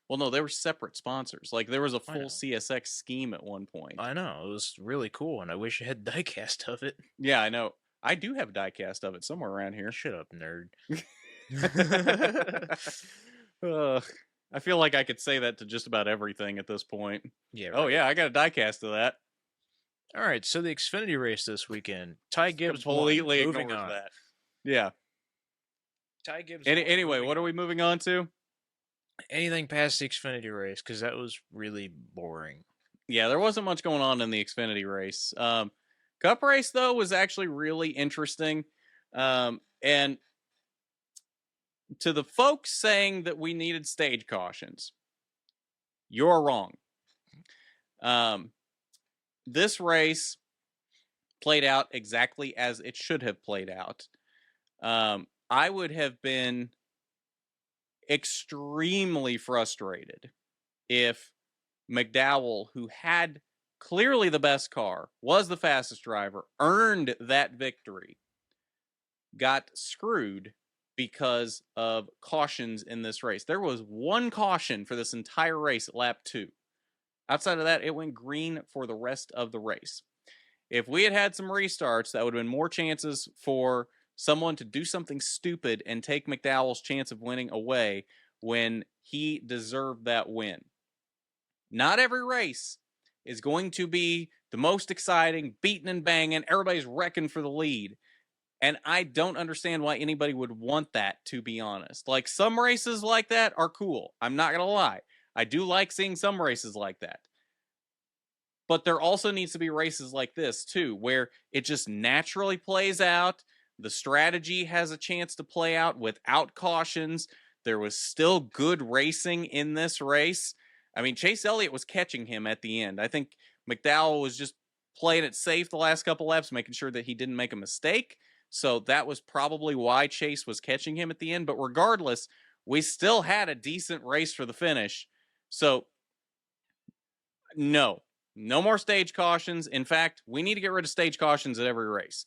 Well, no, they were separate sponsors. Like, there was a full CSX scheme at one point. I know. It was really cool, and I wish I had diecast of it. Yeah, I know. I do have diecast of it somewhere around here. Shut up, nerd. I feel like I could say that to just about everything at this point. Yeah. Right. Oh, yeah, I got a diecast of that. All right, so the Xfinity race this weekend. Ty Gibbs completely moving ignores on. that. Yeah. Ty Gibbs. Anyway, what are we moving on to? Anything past the Xfinity race, because that was really boring. Yeah, there wasn't much going on in the Xfinity race. Cup race, though, was actually really interesting. And to the folks saying that we needed stage cautions, you're wrong. This race played out exactly as it should have played out. I would have been extremely frustrated if McDowell, who had clearly the best car, was the fastest driver, earned that victory, got screwed because of cautions in this race. There was one caution for this entire race at lap 2. Outside of that, it went green for the rest of the race. If we had had some restarts, that would have been more chances for someone to do something stupid and take McDowell's chance of winning away when he deserved that win. Not every race is going to be the most exciting, beating and banging, everybody's wrecking for the lead. And I don't understand why anybody would want that, to be honest. Like, some races like that are cool. I'm not going to lie. I do like seeing some races like that. But there also needs to be races like this, too, where it just naturally plays out. The strategy has a chance to play out without cautions. There was still good racing in this race. I mean, Chase Elliott was catching him at the end. I think McDowell was just playing it safe the last couple laps, making sure that he didn't make a mistake. So that was probably why Chase was catching him at the end. But regardless, we still had a decent race for the finish. So, no more stage cautions. In fact, we need to get rid of stage cautions at every race.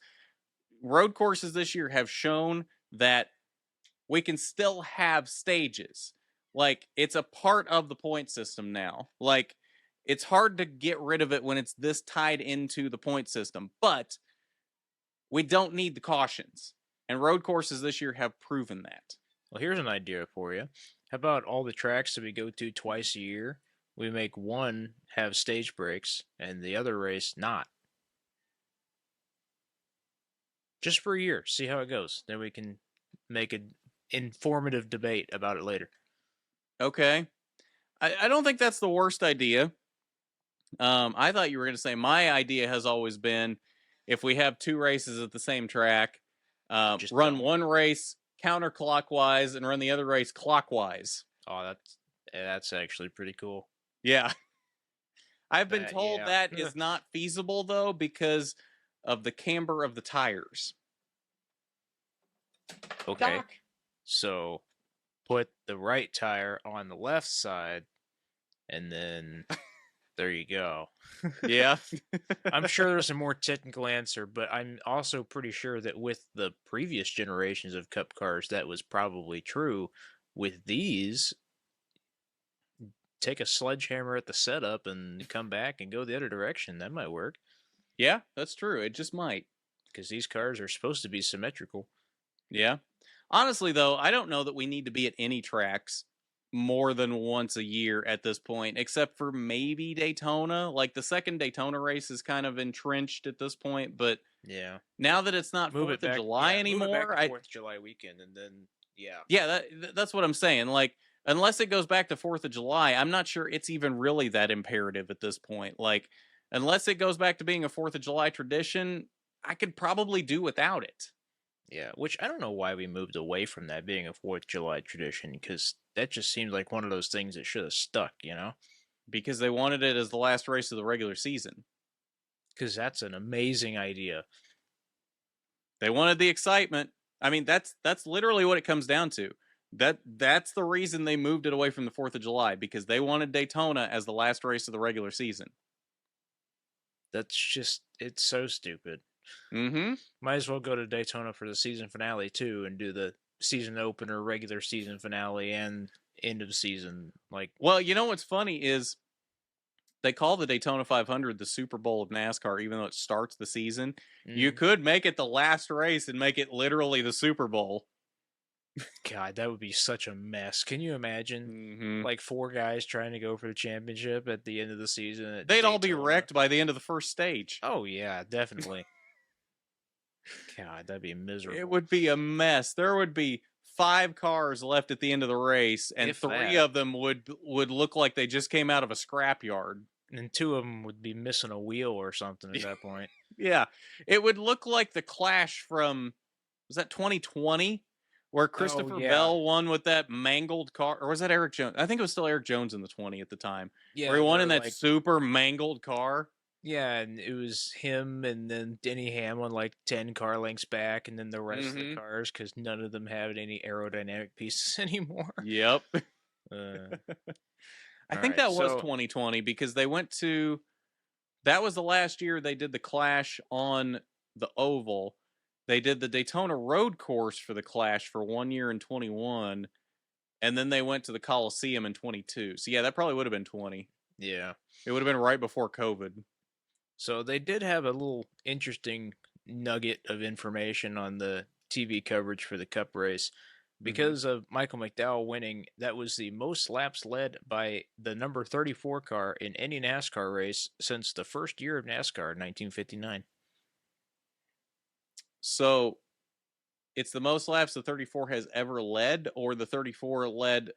Road courses this year have shown that we can still have stages. Like, it's a part of the point system now. Like, it's hard to get rid of it when it's this tied into the point system. But we don't need the cautions. And road courses this year have proven that. Well, here's an idea for you. How about all the tracks that we go to twice a year? We make one have stage breaks and the other race not. Just for a year. See how it goes. Then we can make an informative debate about it later. Okay. I don't think that's the worst idea. I thought you were going to say my idea has always been, if we have 2 races at the same track, run one race counterclockwise and run the other race clockwise. Oh, that's actually pretty cool. Yeah. I've been told that is not feasible, though, because of the camber of the tires. Okay. Doc. So put the right tire on the left side, and then there you go. Yeah. I'm sure there's a more technical answer, but I'm also pretty sure that with the previous generations of Cup cars, that was probably true. With these, take a sledgehammer at the setup and come back and go the other direction. That might work. Yeah, that's true. It just might. Because these cars are supposed to be symmetrical. Yeah. Honestly, though, I don't know that we need to be at any tracks more than once a year at this point, except for maybe Daytona. Like, the second Daytona race is kind of entrenched at this point, but yeah, now that it's not 4th of July anymore, move it back to 4th of July weekend, and then that's what I'm saying. Like, unless it goes back to 4th of July, I'm not sure it's even really that imperative at this point. Like, unless it goes back to being a 4th of July tradition, I could probably do without it. Yeah, which I don't know why we moved away from that being a 4th of July tradition, because that just seems like one of those things that should have stuck, you know? Because they wanted it as the last race of the regular season. Because that's an amazing idea. They wanted the excitement. I mean, that's literally what it comes down to. That's the reason they moved it away from the 4th of July, because they wanted Daytona as the last race of the regular season. That's just, it's so stupid. Mm-hmm. Might as well go to Daytona for the season finale, too, and do the season opener, regular season finale, and end of season. Like, well, you know what's funny is they call the Daytona 500 the Super Bowl of NASCAR, even though it starts the season. You could make it the last race and make it literally the Super Bowl. God, that would be such a mess. Can you imagine, like, 4 guys trying to go for the championship at the end of the season? They'd all be wrecked by the end of the first stage. Oh, yeah, definitely. God, that'd be miserable. It would be a mess. There would be 5 cars left at the end of the race, and 3 of them would look like they just came out of a scrapyard. And 2 of them would be missing a wheel or something at that point. Yeah. It would look like the Clash from, was that 2020? Where Christopher Bell won with that mangled car. Or was that Eric Jones? I think it was still Eric Jones in the 20 at the time. Yeah. Where he won in that super mangled car. Yeah, and it was him and then Denny Hamlin like 10 car lengths back, and then the rest of the cars, because none of them have any aerodynamic pieces anymore. Yep. I think that was 2020, because they went to... That was the last year they did the Clash on the oval. They did the Daytona road course for the Clash for 1 year in 21, and then they went to the Coliseum in 22. So yeah, that probably would have been 20. Yeah. It would have been right before COVID. So they did have a little interesting nugget of information on the TV coverage for the Cup race. Because of Michael McDowell winning, that was the most laps led by the number 34 car in any NASCAR race since the first year of NASCAR in 1959. So it's the most laps the 34 has ever led, or the 34 led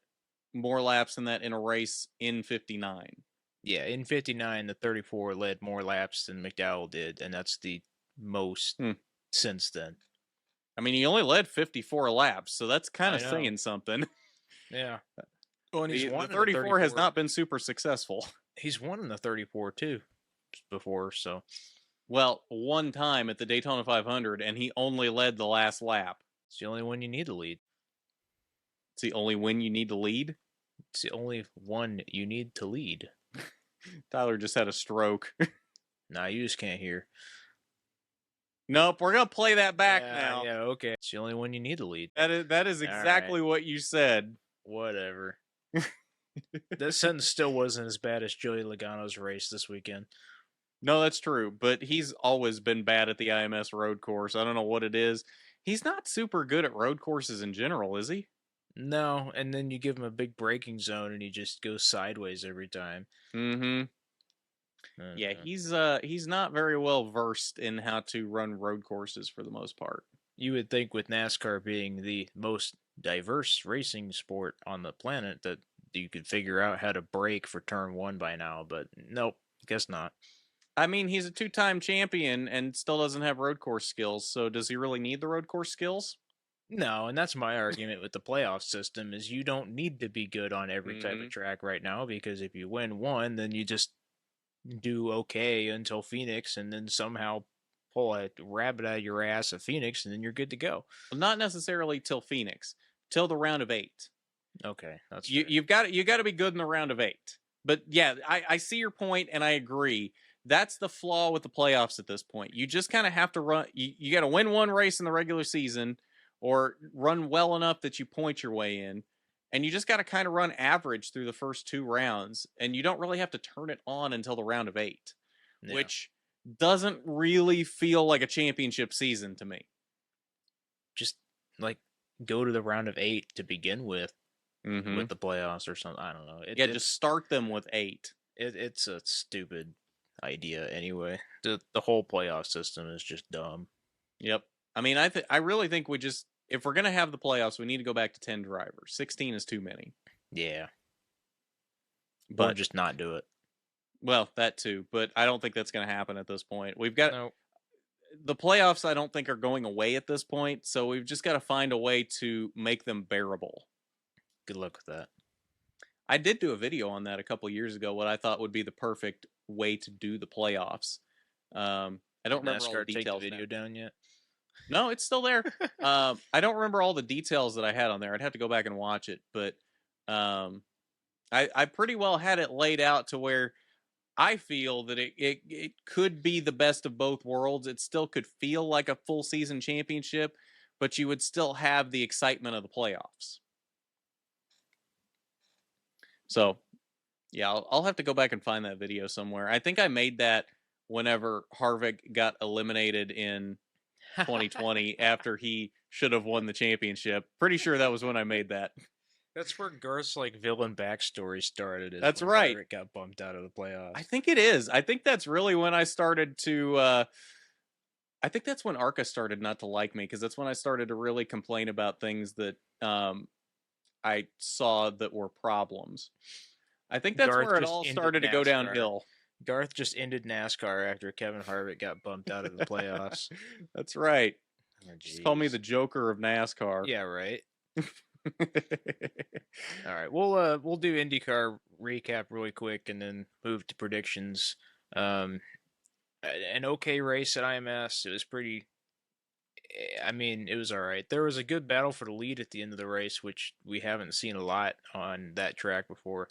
more laps than that in a race in 59? Yeah, in 59, the 34 led more laps than McDowell did, and that's the most since then. I mean, he only led 54 laps, so that's kind I of know. saying something. Yeah. Well, and he's won the 34 has not been super successful. He's won in the 34 too before, so. Well, one time at the Daytona 500, and he only led the last lap. It's the only one you need to lead. It's the only win you need to lead? It's the only one you need to lead. Tyler just had a stroke. Nah, you just can't hear. Nope, we're going to play that back now. Yeah, okay. It's the only one you need to lead. That is exactly what you said. Whatever. That sentence still wasn't as bad as Joey Logano's race this weekend. No, that's true, but he's always been bad at the IMS road course. I don't know what it is. He's not super good at road courses in general, is he? No, and then you give him a big braking zone and he just goes sideways every time. Mm-hmm. Yeah, he's not very well versed in how to run road courses for the most part. You would think with NASCAR being the most diverse racing sport on the planet that you could figure out how to brake for turn 1 by now, but nope, guess not. I mean, he's a 2-time champion and still doesn't have road course skills, so does he really need the road course skills? No, and that's my argument with the playoff system is you don't need to be good on every type of track right now, because if you win one, then you just do okay until Phoenix and then somehow pull a rabbit out of your ass at Phoenix and then you're good to go. Well, not necessarily till Phoenix, till the round of 8. Okay, that's you've got to be good in the round of 8. But yeah, I see your point and I agree. That's the flaw with the playoffs at this point. You just kind of have to run. You got to win one race in the regular season or run well enough that you point your way in. And you just got to kind of run average through the first 2 rounds. And you don't really have to turn it on until the round of 8, which doesn't really feel like a championship season to me. Just like go to the round of 8 to begin with the playoffs or something. I don't know. Just start them with 8. It's a stupid idea anyway. The whole playoff system is just dumb. Yep. I mean, I really think if we're going to have the playoffs, we need to go back to 10 drivers. 16 is too many. Yeah. But or just not do it. Well, that too, but I don't think that's going to happen at this point. We've got the playoffs. I don't think are going away at this point, so we've just got to find a way to make them bearable. Good luck with that. I did do a video on that a couple years ago. What I thought would be the perfect way to do the playoffs. I don't remember all the details. Take the video down yet? No, it's still there. I don't remember all the details that I had on there. I'd have to go back and watch it, but I pretty well had it laid out to where I feel that it could be the best of both worlds. It still could feel like a full season championship, but you would still have the excitement of the playoffs. So, yeah, I'll have to go back and find that video somewhere. I think I made that whenever Harvick got eliminated in 2020 after he should have won the championship. Pretty sure that was when I made that. That's where Garth's villain backstory started. That's right. It got bumped out of the playoffs. I think it is. I think that's really when I started to. I think that's when ARCA started not to like me, because that's when I started to really complain about things that I saw that were problems. I think that's where it all started to go downhill. Garth just ended NASCAR after Kevin Harvick got bumped out of the playoffs. That's right. Oh, just call me the Joker of NASCAR. Yeah, right. All right, we'll do IndyCar recap really quick and then move to predictions. An okay race at IMS. It was pretty. I mean, it was all right. There was a good battle for the lead at the end of the race, which we haven't seen a lot on that track before.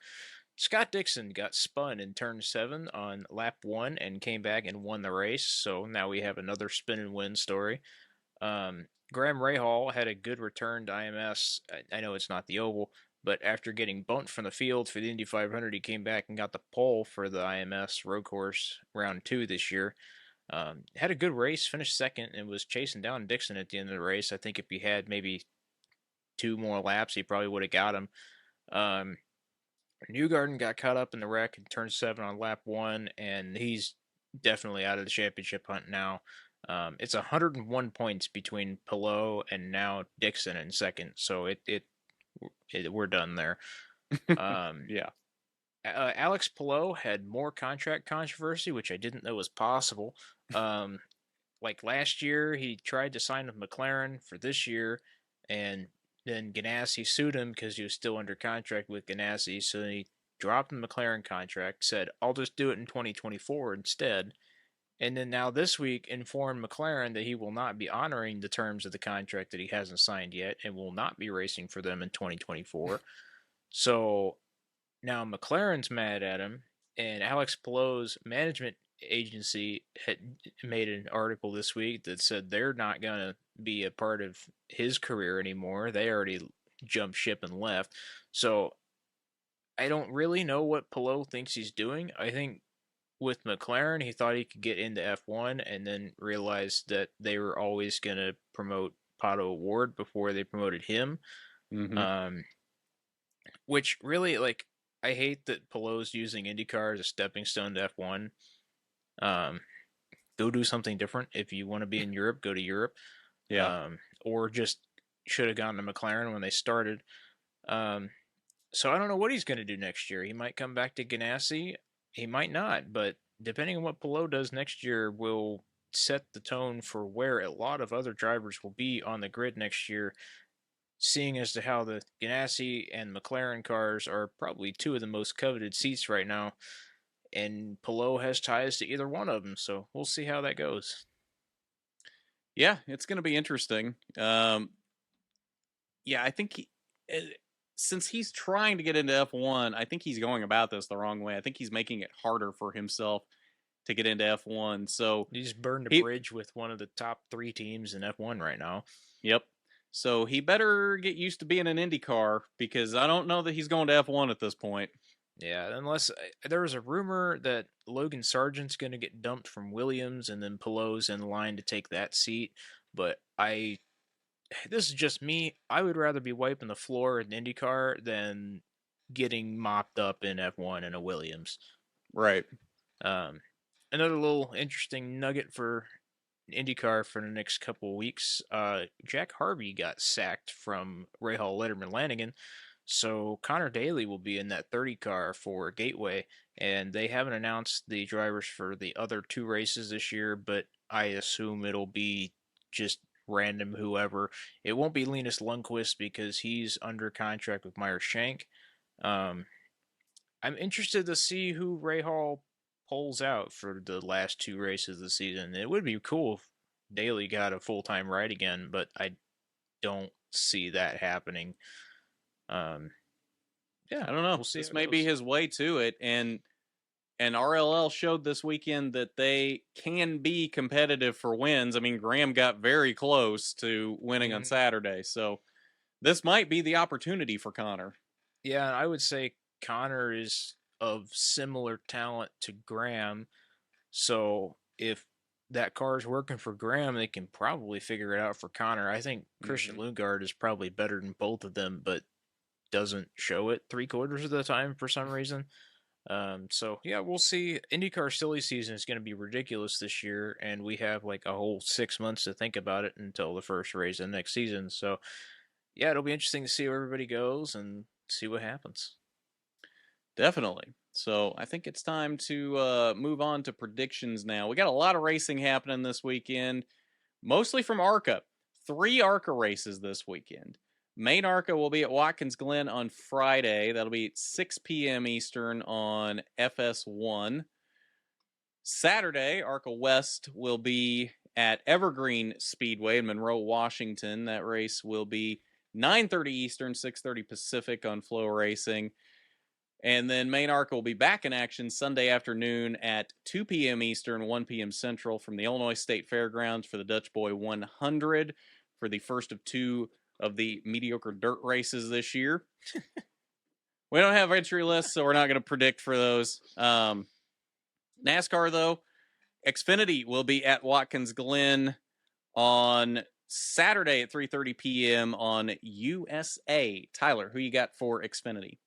Scott Dixon got spun in turn 7 on lap 1 and came back and won the race. So now we have another spin and win story. Graham Rahal had a good return to IMS. I know it's not the Oval, but after getting bumped from the field for the Indy 500, he came back and got the pole for the IMS road course round 2 this year. Had a good race, finished second, and was chasing down Dixon at the end of the race. I think if he had maybe 2 more laps, he probably would have got him. Newgarden got caught up in the wreck in turn 7 on lap 1, and he's definitely out of the championship hunt now. It's 101 points between Pillow and now Dixon in second, so we're done there. Yeah. Alex Pillow had more contract controversy, which I didn't know was possible. Like last year, he tried to sign with McLaren for this year, and then Ganassi sued him because he was still under contract with Ganassi. So he dropped the McLaren contract, said, I'll just do it in 2024 instead. And then now this week informed McLaren that he will not be honoring the terms of the contract that he hasn't signed yet and will not be racing for them in 2024. So now McLaren's mad at him, and Alex Pillow's management agency had made an article this week that said they're not going to be a part of his career anymore. They already jumped ship and left. So I don't really know what Pillow thinks he's doing. I think with McLaren, he thought he could get into F1 and then realized that they were always going to promote Pato O'Ward before they promoted him. Mm-hmm. Which really, like, I hate that Pillow's using IndyCar as a stepping stone to F1. Go do something different. If you want to be in Europe, go to Europe. Yeah. Or just should have gone to McLaren when they started. So I don't know what he's going to do next year. He might come back to Ganassi. He might not. But depending on what Pillow does next year will set the tone for where a lot of other drivers will be on the grid next year, seeing as to how the Ganassi and McLaren cars are probably 2 of the most coveted seats right now, and Pillow has ties to either one of them, so we'll see how that goes. Yeah, it's going to be interesting. Yeah, I think since he's trying to get into F1, I think he's going about this the wrong way. I think he's making it harder for himself to get into F1. So He's burned a bridge with one of the top 3 teams in F1 right now. Yep. So he better get used to being an IndyCar because I don't know that he's going to F1 at this point. Yeah, unless there was a rumor that Logan Sargent's going to get dumped from Williams and then Pillow's in line to take that seat. But this is just me. I would rather be wiping the floor in IndyCar than getting mopped up in F1 in a Williams. Right. Another little interesting nugget for IndyCar for the next couple of weeks. Jack Harvey got sacked from Rahal Letterman Lanigan. So Connor Daly will be in that 30 car for Gateway, and they haven't announced the drivers for the other 2 races this year, but I assume it'll be just random whoever. It won't be Linus Lundqvist because he's under contract with Meyer Shank. I'm interested to see who Rahal pulls out for the last 2 races of the season. It would be cool if Daly got a full-time ride again, but I don't see that happening. Yeah, I don't know. We'll see. This may be his way to it, and RLL showed this weekend that they can be competitive for wins. I mean, Graham got very close to winning on Saturday, so this might be the opportunity for Connor. Yeah, I would say Connor is of similar talent to Graham, so if that car is working for Graham, they can probably figure it out for Connor. I think Christian Lundgaard is probably better than both of them, but doesn't show it 3/4 of the time for some reason. So yeah, we'll see. IndyCar silly season is going to be ridiculous this year, and we have like a whole 6 months to think about it until the first race of next season. So yeah, it'll be interesting to see where everybody goes and see what happens. Definitely. So I think it's time to move on to predictions now. We got a lot of racing happening this weekend, mostly from ARCA. 3 ARCA races this weekend. Main ARCA will be at Watkins Glen on Friday. That'll be 6 p.m. Eastern on FS1. Saturday, ARCA West will be at Evergreen Speedway in Monroe, Washington. That race will be 9:30 Eastern, 6:30 Pacific on Flow Racing. And then main ARCA will be back in action Sunday afternoon at 2 p.m. Eastern, 1 p.m. Central from the Illinois State Fairgrounds for the Dutch Boy 100 for the first of 2 of the mediocre dirt races this year. We don't have entry lists, so we're not going to predict for those. NASCAR, though, Xfinity will be at Watkins Glen on Saturday at 3:30 p.m. on USA. Tyler, who you got for Xfinity?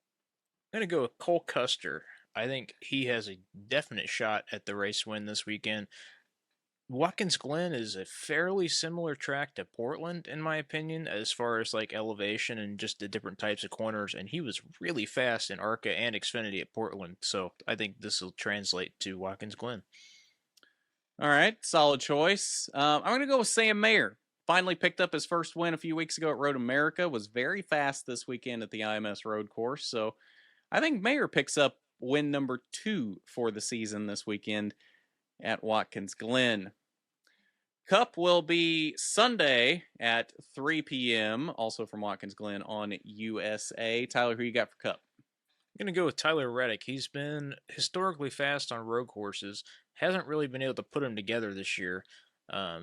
I'm going to go with Cole Custer. I think he has a definite shot at the race win this weekend. Watkins Glen is a fairly similar track to Portland, in my opinion, as far as like elevation and just the different types of corners. And he was really fast in ARCA and Xfinity at Portland. So I think this will translate to Watkins Glen. All right, solid choice. I'm going to go with Sam Mayer. Finally picked up his first win a few weeks ago at Road America. Was very fast this weekend at the IMS road course. So I think Mayer picks up win number 2 for the season this weekend at Watkins Glen. Cup will be Sunday at 3 p.m., also from Watkins Glen on USA. Tyler, who you got for Cup? I'm going to go with Tyler Reddick. He's been historically fast on road courses. Hasn't really been able to put them together this year.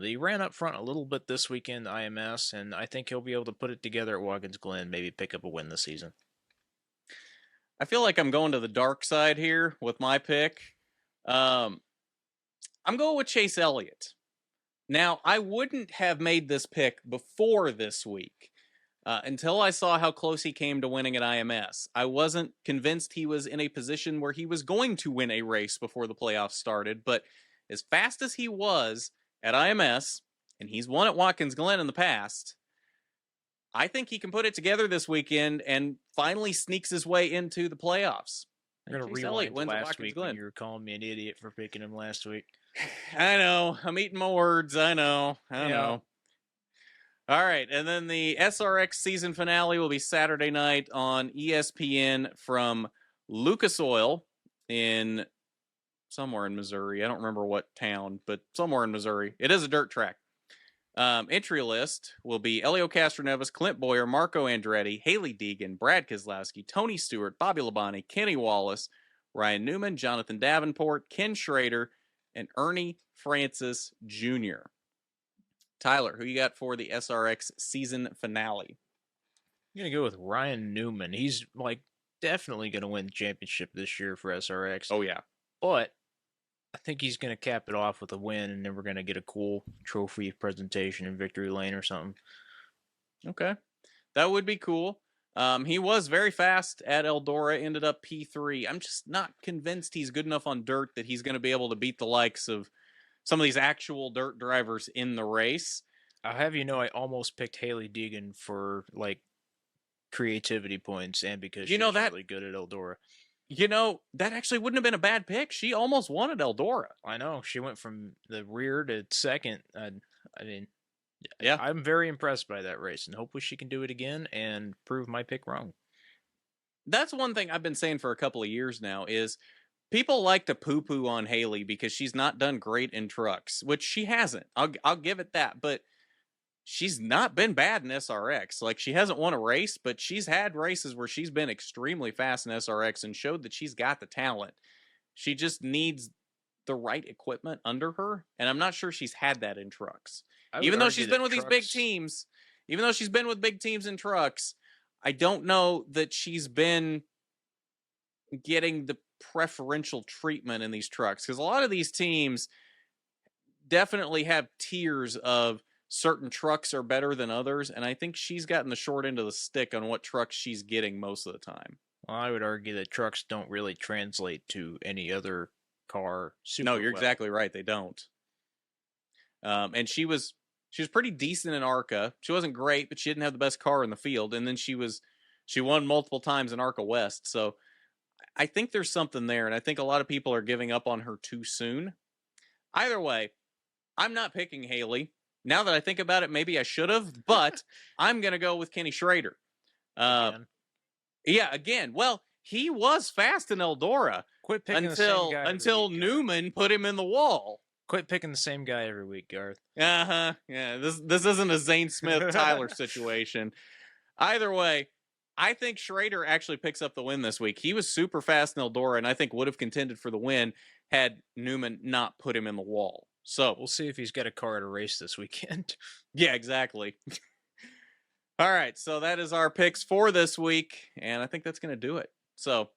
He ran up front a little bit this weekend, IMS, and I think he'll be able to put it together at Watkins Glen, maybe pick up a win this season. I feel like I'm going to the dark side here with my pick. I'm going with Chase Elliott. Now, I wouldn't have made this pick before this week until I saw how close he came to winning at IMS. I wasn't convinced he was in a position where he was going to win a race before the playoffs started, but as fast as he was at IMS, and he's won at Watkins Glen in the past, I think he can put it together this weekend and finally sneaks his way into the playoffs. I'm going to rewind last week when you were calling me an idiot for picking him last week. I know. I'm eating my words. I know. All right. And then the SRX season finale will be Saturday night on ESPN from Lucas Oil in somewhere in Missouri. I don't remember what town, but somewhere in Missouri. It is a dirt track. Entry list will be Elio Castroneves, Clint Boyer, Marco Andretti, Haley Deegan, Brad Keselowski, Tony Stewart, Bobby Labonte, Kenny Wallace, Ryan Newman, Jonathan Davenport, Ken Schrader, and Ernie Francis Jr. Tyler, who you got for the SRX season finale? I'm going to go with Ryan Newman. He's like definitely going to win the championship this year for SRX. Oh, yeah. But I think he's going to cap it off with a win, and then we're going to get a cool trophy presentation in Victory Lane or something. Okay. That would be cool. He was very fast at Eldora, ended up P3. I'm just not convinced he's good enough on dirt that he's going to be able to beat the likes of some of these actual dirt drivers in the race. I'll have you know I almost picked Haley Deegan for like creativity points and because she's really good at Eldora. You know, that actually wouldn't have been a bad pick. She almost won at Eldora. I know. She went from the rear to second. I mean, yeah, I'm very impressed by that race, and hopefully she can do it again and prove my pick wrong. That's one thing I've been saying for a couple of years now is people like to poo-poo on Haley because she's not done great in trucks, which she hasn't. I'll give it that, but she's not been bad in SRX. Like, she hasn't won a race, but she's had races where she's been extremely fast in SRX and showed that she's got the talent. She just needs the right equipment under her, and I'm not sure she's had that in trucks. Even though she's been with these big teams, even though she's been with big teams in trucks, I don't know that she's been getting the preferential treatment in these trucks, because a lot of these teams definitely have tiers of certain trucks are better than others, and I think she's gotten the short end of the stick on what trucks she's getting most of the time. Well, I would argue that trucks don't really translate to any other car super No, you're exactly right. They don't. And she was pretty decent in ARCA. She wasn't great, but she didn't have the best car in the field. And then she won multiple times in ARCA West. So I think there's something there, and I think a lot of people are giving up on her too soon. Either way, I'm not picking Haley. Now that I think about it, maybe I should have, but I'm going to go with Kenny Schrader. Yeah, again. Well, he was fast in Eldora. Quit picking until Newman put him in the wall. Quit picking the same guy every week, Garth. Yeah, this isn't a Zane Smith Tyler situation. Either way, I think Schrader actually picks up the win this week. He was super fast in Eldora, and I think would have contended for the win had Newman not put him in the wall. So We'll see if he's got a car to race this weekend. yeah, exactly. All right, so that is our picks for this week, and I think that's going to do it. So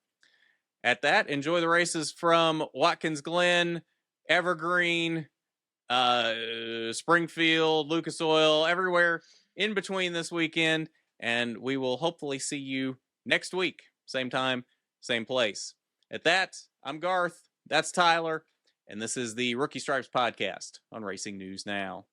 at that, enjoy the races from Watkins Glen, Evergreen, Springfield, Lucas Oil, everywhere in between this weekend. And we will hopefully see you next week. Same time, same place. At that, I'm Garth. That's Tyler. And this is the Rookie Stripes podcast on Racing News Now.